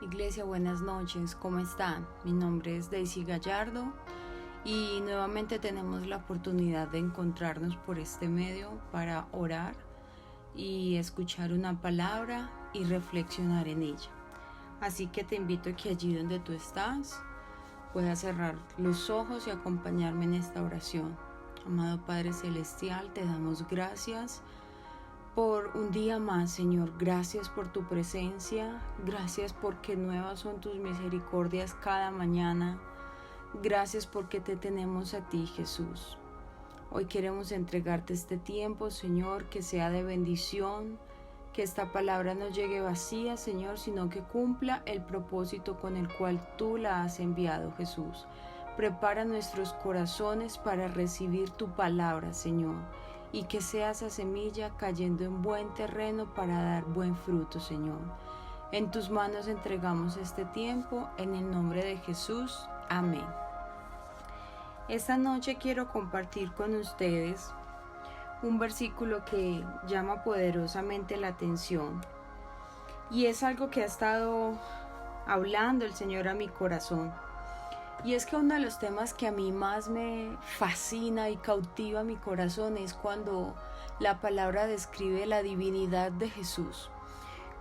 Iglesia, buenas noches, ¿cómo están? Mi nombre es Daisy Gallardo y nuevamente tenemos la oportunidad de encontrarnos por este medio para orar y escuchar una palabra y reflexionar en ella. Así que te invito a que allí donde tú estás puedas cerrar los ojos y acompañarme en esta oración. Amado Padre Celestial, te damos gracias por un día más, Señor. Gracias por tu presencia, gracias porque nuevas son tus misericordias cada mañana. Gracias porque te tenemos a ti, Jesús. Hoy queremos entregarte este tiempo, Señor, que sea de bendición, que esta palabra no llegue vacía, Señor, sino que cumpla el propósito con el cual tú la has enviado, Jesús. Prepara nuestros corazones para recibir tu palabra, Señor, y que sea esa semilla cayendo en buen terreno para dar buen fruto, Señor. En tus manos entregamos este tiempo, en el nombre de Jesús. Amén. Esta noche quiero compartir con ustedes un versículo que llama poderosamente la atención y es algo que ha estado hablando el Señor a mi corazón. Y es que uno de los temas que a mí más me fascina y cautiva mi corazón es cuando la palabra describe la divinidad de Jesús.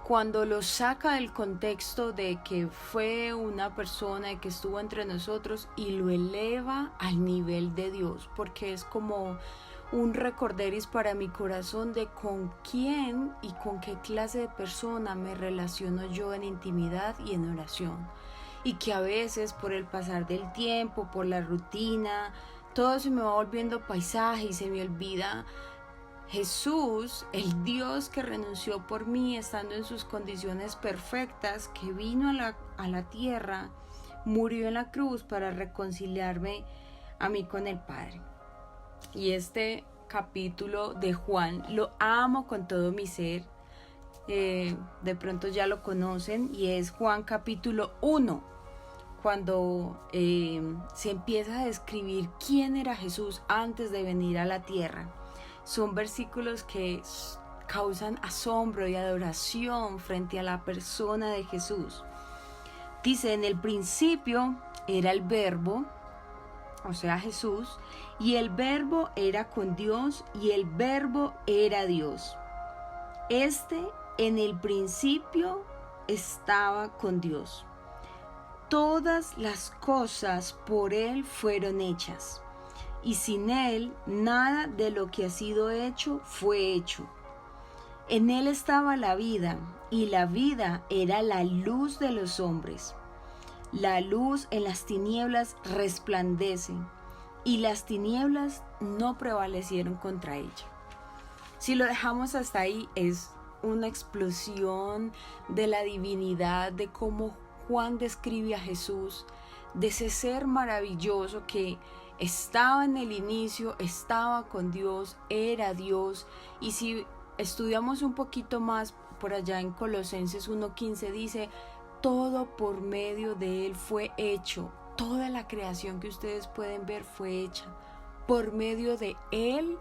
Cuando lo saca del contexto de que fue una persona que estuvo entre nosotros y lo eleva al nivel de Dios, porque es como un recorderis para mi corazón de con quién y con qué clase de persona me relaciono yo en intimidad y en oración. Y que a veces por el pasar del tiempo, por la rutina, todo se me va volviendo paisaje y se me olvida Jesús, el Dios que renunció por mí estando en sus condiciones perfectas, que vino a la tierra, murió en la cruz para reconciliarme a mí con el Padre. Y este capítulo de Juan lo amo con todo mi ser. De pronto ya lo conocen y es Juan capítulo 1. Cuando se empieza a describir quién era Jesús antes de venir a la tierra. Son versículos que causan asombro y adoración frente a la persona de Jesús. Dice, en el principio era el Verbo, o sea Jesús, y el Verbo era con Dios y el Verbo era Dios. En el principio estaba con Dios. Todas las cosas por Él fueron hechas, y sin Él nada de lo que ha sido hecho fue hecho. En Él estaba la vida, y la vida era la luz de los hombres. La luz en las tinieblas resplandece, y las tinieblas no prevalecieron contra ella. Si lo dejamos hasta ahí, es una explosión de la divinidad, de cómo Juan describe a Jesús, de ese ser maravilloso que estaba en el inicio, estaba con Dios, era Dios. Y si estudiamos un poquito más por allá en Colosenses 1:15 dice, todo por medio de Él fue hecho. Toda la creación que ustedes pueden ver fue hecha por medio de Él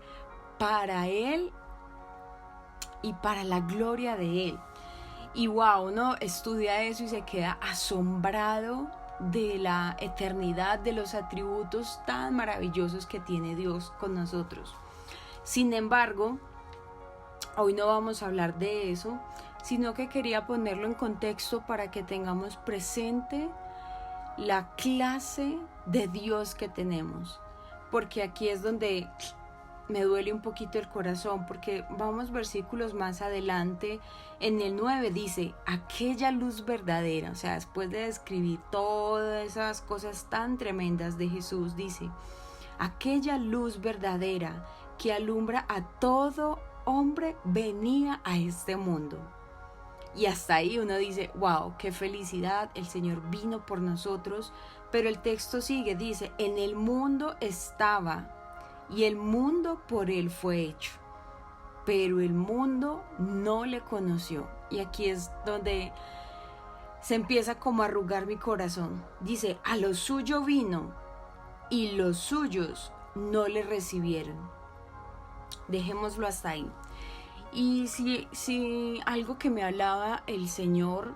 y para la gloria de Él. Y wow, uno estudia eso y se queda asombrado de la eternidad, de los atributos tan maravillosos que tiene Dios con nosotros. Sin embargo, hoy no vamos a hablar de eso, sino que quería ponerlo en contexto para que tengamos presente la clase de Dios que tenemos. Porque aquí es donde me duele un poquito el corazón, porque vamos versículos más adelante. En el 9 dice, aquella luz verdadera, o sea, después de describir todas esas cosas tan tremendas de Jesús, dice, aquella luz verdadera que alumbra a todo hombre venía a este mundo. Y hasta ahí uno dice, wow, qué felicidad, el Señor vino por nosotros. Pero el texto sigue, dice, en el mundo estaba, y el mundo por Él fue hecho, pero el mundo no le conoció. Y aquí es donde se empieza como a arrugar mi corazón. Dice, a lo suyo vino, y los suyos no le recibieron. Dejémoslo hasta ahí. Y si algo que me hablaba el Señor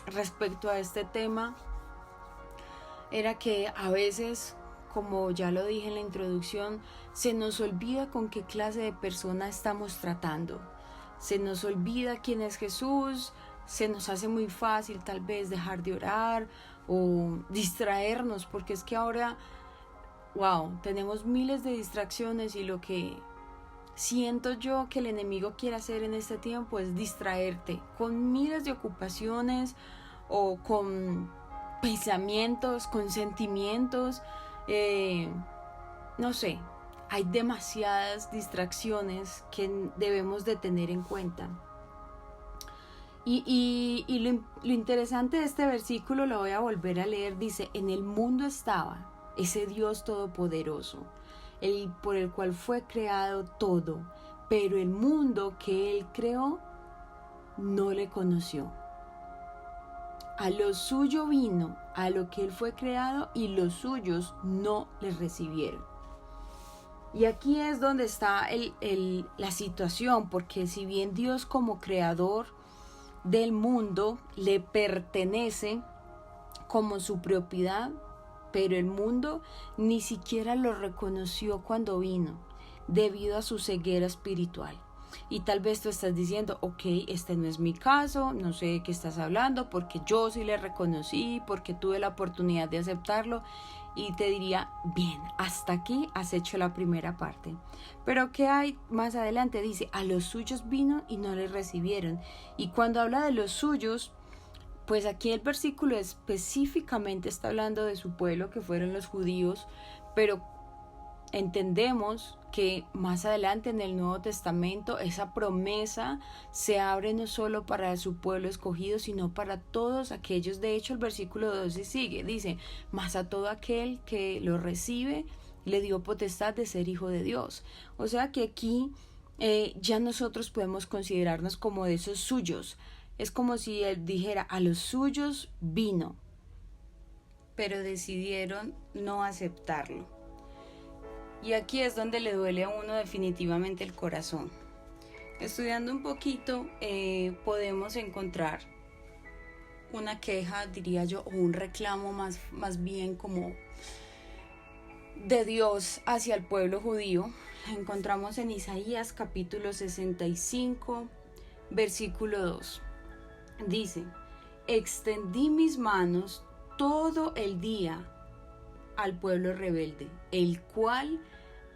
respecto a este tema era que a veces, como ya lo dije en la introducción, se nos olvida con qué clase de persona estamos tratando. Se nos olvida quién es Jesús, se nos hace muy fácil tal vez dejar de orar o distraernos, porque es que ahora, tenemos miles de distracciones y lo que siento yo que el enemigo quiere hacer en este tiempo es distraerte con miles de ocupaciones o con pensamientos, con sentimientos, no sé, hay demasiadas distracciones que debemos de tener en cuenta. Y lo interesante de este versículo, lo voy a volver a leer, dice: en el mundo estaba ese Dios todopoderoso, por el cual fue creado todo, pero el mundo que él creó no le conoció. A lo suyo vino, a lo que él fue creado, y los suyos no le recibieron. Y aquí es donde está la situación, porque si bien Dios como creador del mundo le pertenece como su propiedad, pero el mundo ni siquiera lo reconoció cuando vino, debido a su ceguera espiritual. Y tal vez tú estás diciendo: ok, este no es mi caso, no sé de qué estás hablando, porque yo sí le reconocí, porque tuve la oportunidad de aceptarlo. Y te diría: bien, hasta aquí has hecho la primera parte. Pero ¿qué hay más adelante? Dice: a los suyos vino y no le recibieron. Y cuando habla de los suyos, pues aquí el versículo específicamente está hablando de su pueblo, que fueron los judíos, pero entendemos que más adelante en el Nuevo Testamento esa promesa se abre no solo para su pueblo escogido, sino para todos aquellos. De hecho, el versículo 12 sigue, dice: mas a todo aquel que lo recibe le dio potestad de ser hijo de Dios. O sea que aquí ya nosotros podemos considerarnos como de esos suyos. Es como si él dijera: a los suyos vino, pero decidieron no aceptarlo. Y aquí es donde le duele a uno definitivamente el corazón. Estudiando un poquito, podemos encontrar una queja, diría yo, o un reclamo más bien como de Dios hacia el pueblo judío. Encontramos en Isaías capítulo 65, versículo 2. Dice: extendí mis manos todo el día al pueblo rebelde, el cual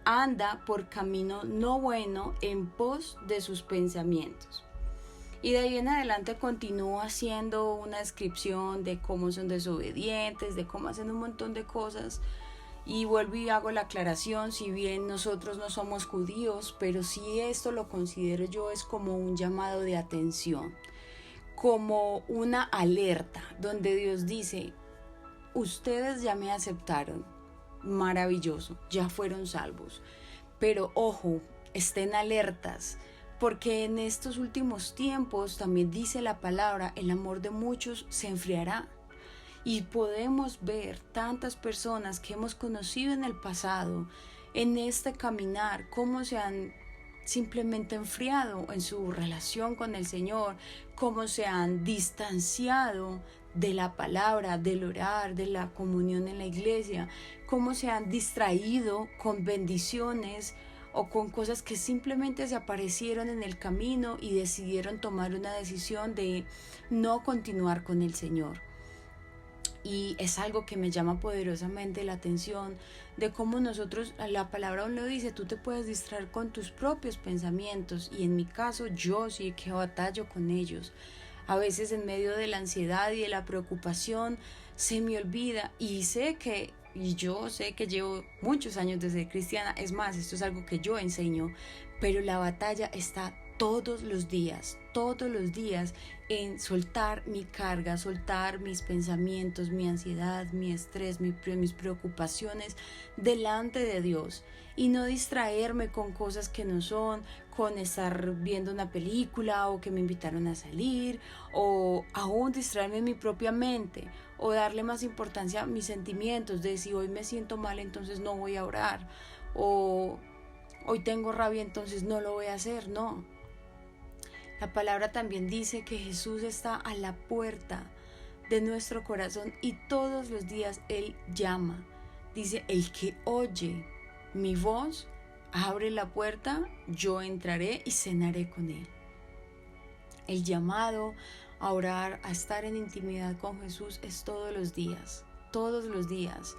anda por camino no bueno en pos de sus pensamientos. Y de ahí en adelante continúa haciendo una descripción de cómo son desobedientes, de cómo hacen un montón de cosas. Y vuelvo y hago la aclaración: si bien nosotros no somos judíos, pero sí esto lo considero yo es como un llamado de atención, como una alerta, donde Dios dice: ustedes ya me aceptaron, maravilloso, ya fueron salvos, pero ojo, estén alertas, porque en estos últimos tiempos, también dice la palabra, el amor de muchos se enfriará. Y podemos ver tantas personas que hemos conocido en el pasado, en este caminar, cómo se han simplemente enfriado en su relación con el Señor, cómo se han distanciado de la palabra, del orar, de la comunión en la iglesia, cómo se han distraído con bendiciones o con cosas que simplemente se aparecieron en el camino y decidieron tomar una decisión de no continuar con el Señor. Y es algo que me llama poderosamente la atención de cómo nosotros, la palabra aún lo dice, tú te puedes distraer con tus propios pensamientos, y en mi caso yo sí que batallo con ellos. A veces en medio de la ansiedad y de la preocupación se me olvida, y yo sé que llevo muchos años de ser cristiana, es más, esto es algo que yo enseño, pero la batalla está todos los días en soltar mi carga, soltar mis pensamientos, mi ansiedad, mi estrés, mis preocupaciones delante de Dios, y no distraerme con cosas que no son, con estar viendo una película o que me invitaron a salir, o aún distraerme en mi propia mente, o darle más importancia a mis sentimientos, de si hoy me siento mal entonces no voy a orar, o hoy tengo rabia entonces no lo voy a hacer. No, La palabra también dice que Jesús está a la puerta de nuestro corazón y todos los días Él llama. Dice, el que oye mi voz, abre la puerta, yo entraré y cenaré con Él. El llamado a orar, a estar en intimidad con Jesús es todos los días, todos los días.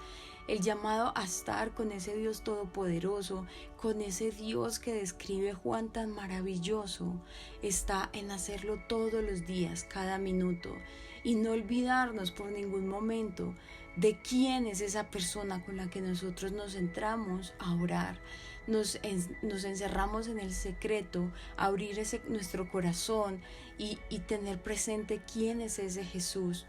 El llamado a estar con ese Dios todopoderoso, con ese Dios que describe Juan tan maravilloso, está en hacerlo todos los días, cada minuto, y no olvidarnos por ningún momento de quién es esa persona con la que nosotros nos entramos a orar. Nos encerramos en el secreto, abrir nuestro corazón y tener presente quién es ese Jesús,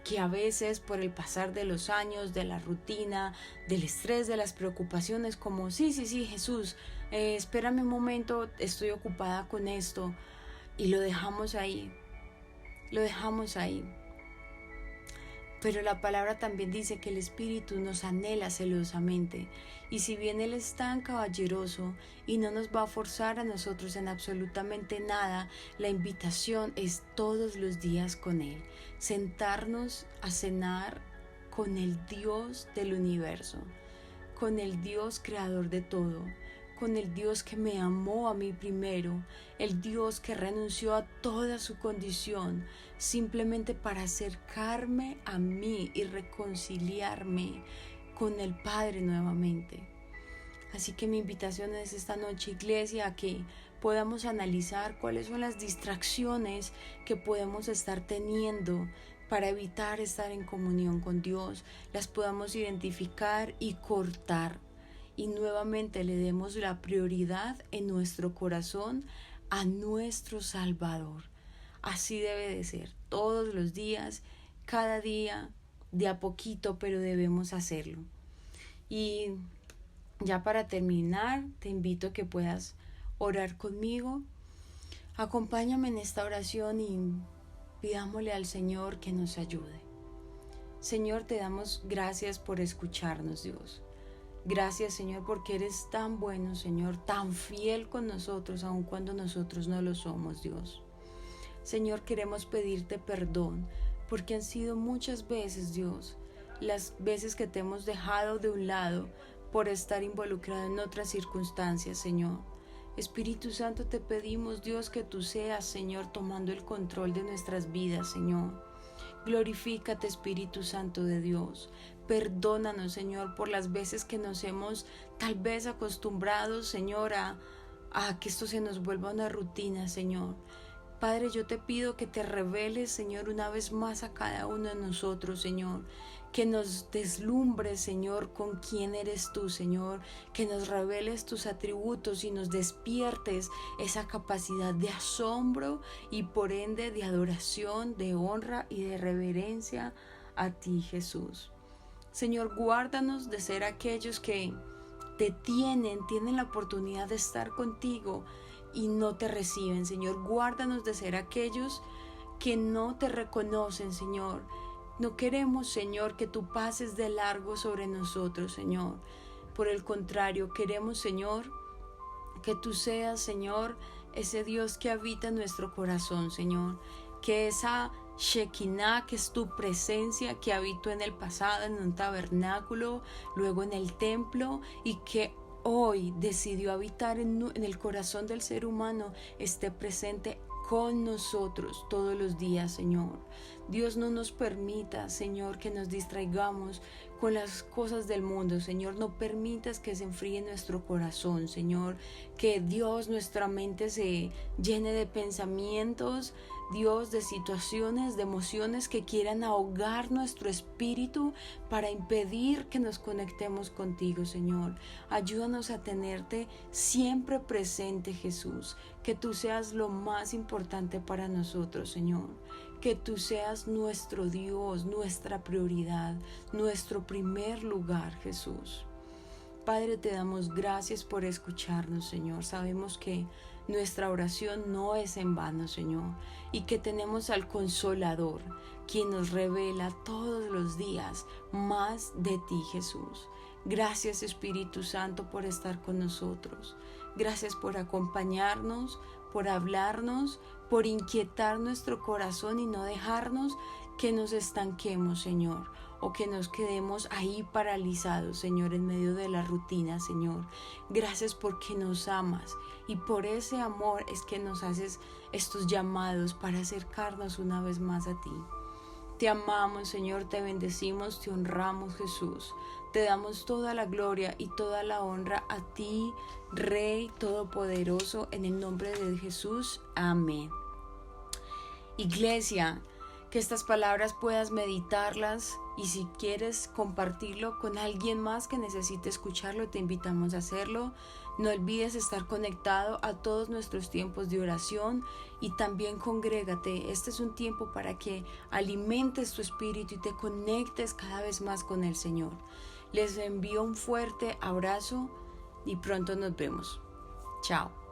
que a veces por el pasar de los años, de la rutina, del estrés, de las preocupaciones, como sí Jesús, espérame un momento, estoy ocupada con esto, y lo dejamos ahí. Pero la palabra también dice que el Espíritu nos anhela celosamente, y si bien Él es tan caballeroso y no nos va a forzar a nosotros en absolutamente nada, la invitación es todos los días con Él, sentarnos a cenar con el Dios del universo, con el Dios creador de todo, con el Dios que me amó a mí primero, el Dios que renunció a toda su condición simplemente para acercarme a mí y reconciliarme con el Padre nuevamente. Así que mi invitación es esta noche, iglesia, a que podamos analizar cuáles son las distracciones que podemos estar teniendo para evitar estar en comunión con Dios, las podamos identificar y cortar. Y nuevamente le demos la prioridad en nuestro corazón a nuestro Salvador. Así debe de ser, todos los días, cada día, de a poquito, pero debemos hacerlo. Y ya para terminar, te invito a que puedas orar conmigo. Acompáñame en esta oración y pidámosle al Señor que nos ayude. Señor, te damos gracias por escucharnos, Dios. Gracias, Señor, porque eres tan bueno, Señor, tan fiel con nosotros, aun cuando nosotros no lo somos, Dios. Señor, queremos pedirte perdón, porque han sido muchas veces, Dios, las veces que te hemos dejado de un lado por estar involucrado en otras circunstancias, Señor. Espíritu Santo, te pedimos, Dios, que tú seas, Señor, tomando el control de nuestras vidas, Señor. Glorifícate, Espíritu Santo de Dios. Perdónanos, Señor, por las veces que nos hemos tal vez acostumbrado, Señor, a que esto se nos vuelva una rutina, Señor. Padre, yo te pido que te reveles, Señor, una vez más a cada uno de nosotros, Señor. Que nos deslumbres, Señor, con quién eres tú, Señor. Que nos reveles tus atributos y nos despiertes esa capacidad de asombro y por ende de adoración, de honra y de reverencia a ti, Jesús. Señor, guárdanos de ser aquellos que tienen la oportunidad de estar contigo y no te reciben, Señor. Guárdanos de ser aquellos que no te reconocen, Señor. No queremos, Señor, que tú pases de largo sobre nosotros, Señor. Por el contrario, queremos, Señor, que tú seas, Señor, ese Dios que habita en nuestro corazón, Señor. Que esa Shekinah, que es tu presencia, que habitó en el pasado en un tabernáculo, luego en el templo, y que hoy decidió habitar en el corazón del ser humano, esté presente con nosotros todos los días, Señor. Dios, no nos permita, Señor, que nos distraigamos con las cosas del mundo, Señor. No permitas que se enfríe nuestro corazón, Señor. Que Dios, nuestra mente se llene de pensamientos, Dios, de situaciones, de emociones que quieran ahogar nuestro espíritu para impedir que nos conectemos contigo, Señor. Ayúdanos a tenerte siempre presente, Jesús. Que tú seas lo más importante para nosotros, Señor. Que tú seas nuestro Dios, nuestra prioridad, nuestro primer lugar, Jesús. Padre, te damos gracias por escucharnos, Señor. Sabemos que nuestra oración no es en vano, Señor, y que tenemos al Consolador, quien nos revela todos los días más de ti, Jesús. Gracias, Espíritu Santo, por estar con nosotros. Gracias por acompañarnos, por hablarnos, por inquietar nuestro corazón y no dejarnos que nos estanquemos, Señor, o que nos quedemos ahí paralizados, Señor, en medio de la rutina, Señor. Gracias porque nos amas y por ese amor es que nos haces estos llamados para acercarnos una vez más a ti. Te amamos, Señor, te bendecimos, te honramos, Jesús. Te damos toda la gloria y toda la honra a ti, Rey Todopoderoso, en el nombre de Jesús. Amén. Iglesia, que estas palabras puedas meditarlas y si quieres compartirlo con alguien más que necesite escucharlo, te invitamos a hacerlo. No olvides estar conectado a todos nuestros tiempos de oración y también congrégate. Este es un tiempo para que alimentes tu espíritu y te conectes cada vez más con el Señor. Les envío un fuerte abrazo y pronto nos vemos. Chao.